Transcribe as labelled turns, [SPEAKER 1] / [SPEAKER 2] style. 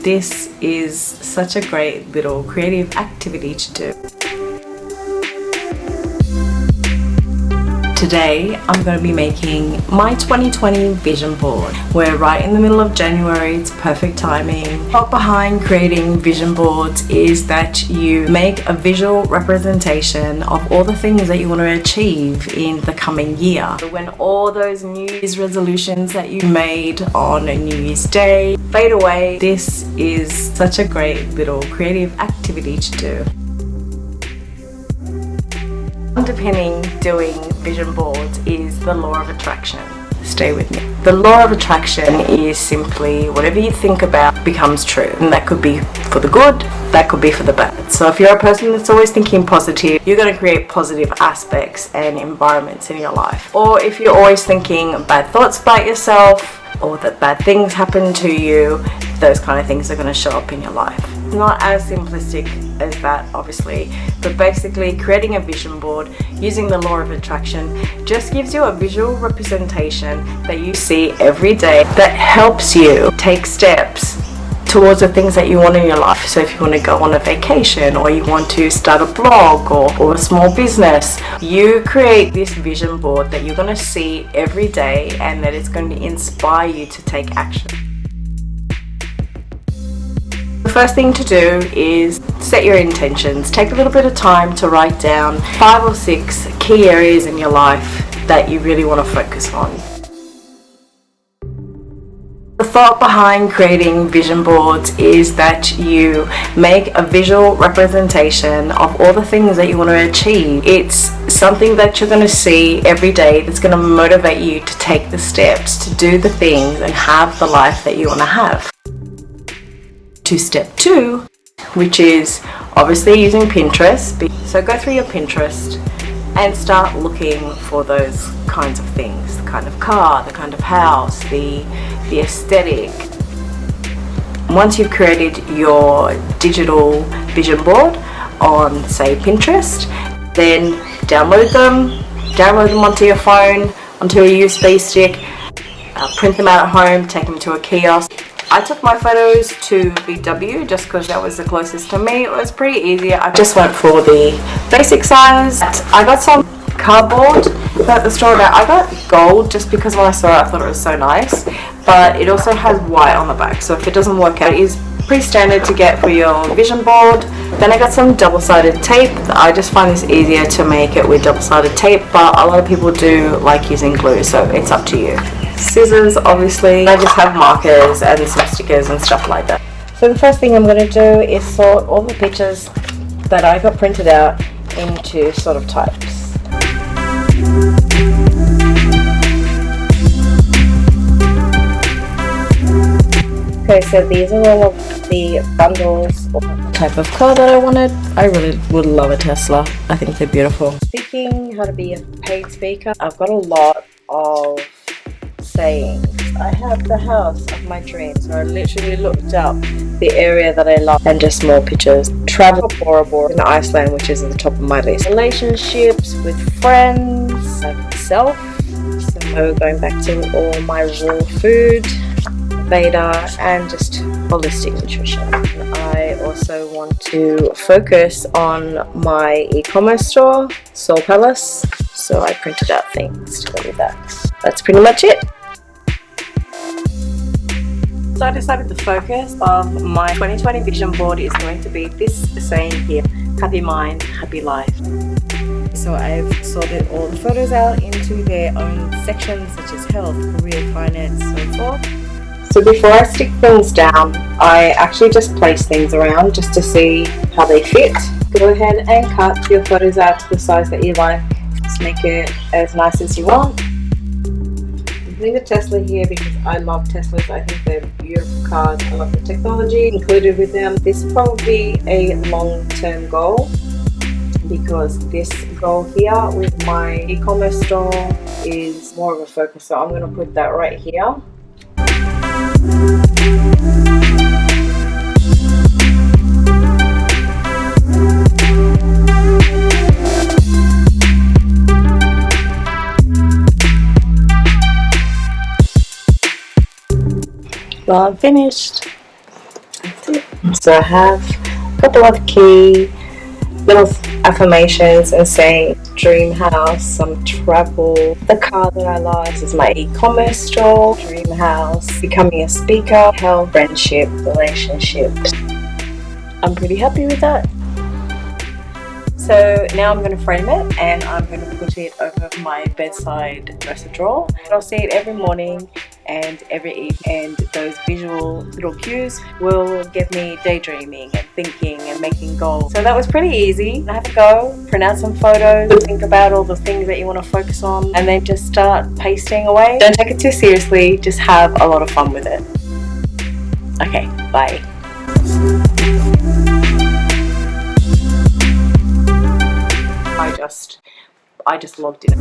[SPEAKER 1] this is such a great little creative activity to do. Today I'm going to be making my 2020 vision board. We're right in the middle of January, it's perfect timing. The thought behind creating vision boards is that you make a visual representation of all the things that you want to achieve in the coming year. When all those New Year's resolutions that you made on a New Year's Day fade away, this is such a great little creative activity to do. Underpinning doing vision boards is the law of attraction. Stay with me. The law of attraction is simply whatever you think about becomes true, and that could be for the good, that could be for the bad. So if you're a person that's always thinking positive, you're going to create positive aspects and environments in your life. Or if you're always thinking bad thoughts about yourself or that bad things happen to you, those kind of things are going to show up in your life. Not as simplistic as that, obviously, but basically creating a vision board using the law of attraction just gives you a visual representation that you see every day that helps you take steps towards the things that you want in your life. So if you want to go on a vacation, or you want to start a blog or a small business, you create this vision board that you're going to see every day and that it's going to inspire you to take action. The first thing to do is set your intentions. Take a little bit of time to write down 5 or 6 key areas in your life that you really want to focus on. The thought behind creating vision boards is that you make a visual representation of all the things that you want to achieve. It's something that you're going to see every day that's going to motivate you to take the steps, to do the things and have the life that you want to have. To step 2, which is obviously using Pinterest. So go through your Pinterest and start looking for those kinds of things, the kind of car, the kind of house, the aesthetic. Once you've created your digital vision board on, say, Pinterest, then download them onto your phone, onto a USB stick, print them out at home, take them to a kiosk. I took my photos to VW just because that was the closest to me. It was pretty easy. I just went for the basic size. I got some cardboard at the store. I got gold just because when I saw it I thought it was so nice, but it also has white on the back, so if it doesn't work out, it is pretty standard to get for your vision board. Then I got some double-sided tape. I just find this easier to make it with double-sided tape, but a lot of people do like using glue, so it's up to you. Scissors, obviously. I just have markers and some stickers and stuff like that. So the first thing I'm going to do is sort all the pictures that I got printed out into sort of types. Okay, so these are all of the bundles or the type of car that I wanted. I really would love a Tesla. I think they're beautiful. Speaking, how to be a paid speaker. I've got a lot of sayings. I have the house of my dreams, so I literally looked up the area that I love and just more pictures. Travel to Bora Bora in Iceland, which is at the top of my list. Relationships with friends, myself. So going back to all my raw food, Veda, and just holistic nutrition. I also want to focus on my e-commerce store, Soul Palace, so I printed out things to go with that. That's pretty much it. So I decided the focus of my 2020 vision board is going to be this saying here: happy mind, happy life. So I've sorted all the photos out into their own sections such as health, career, finance, so forth. So before I stick things down, I actually just place things around just to see how they fit. Go ahead and cut your photos out to the size that you like. Just make it as nice as you want. I'm putting the Tesla here because I love Teslas. I think they're beautiful cars. I love the technology included with them. This is probably a long-term goal because this goal here with my e-commerce store is more of a focus. So I'm going to put that right here. Well, I'm finished. So I have a couple of key little affirmations and saying dream house, some travel, the car that I love. This is my e-commerce store, dream house, becoming a speaker, health, friendship, relationships. I'm pretty happy with that. So now I'm going to frame it and I'm going to put it over my bedside dresser drawer. I'll see it every morning and every evening, and those visual little cues will get me daydreaming and thinking and making goals. So that was pretty easy. Have a go, print out some photos, think about all the things that you want to focus on, and then just start pasting away. Don't take it too seriously, just have a lot of fun with it. Okay, bye. I just logged in.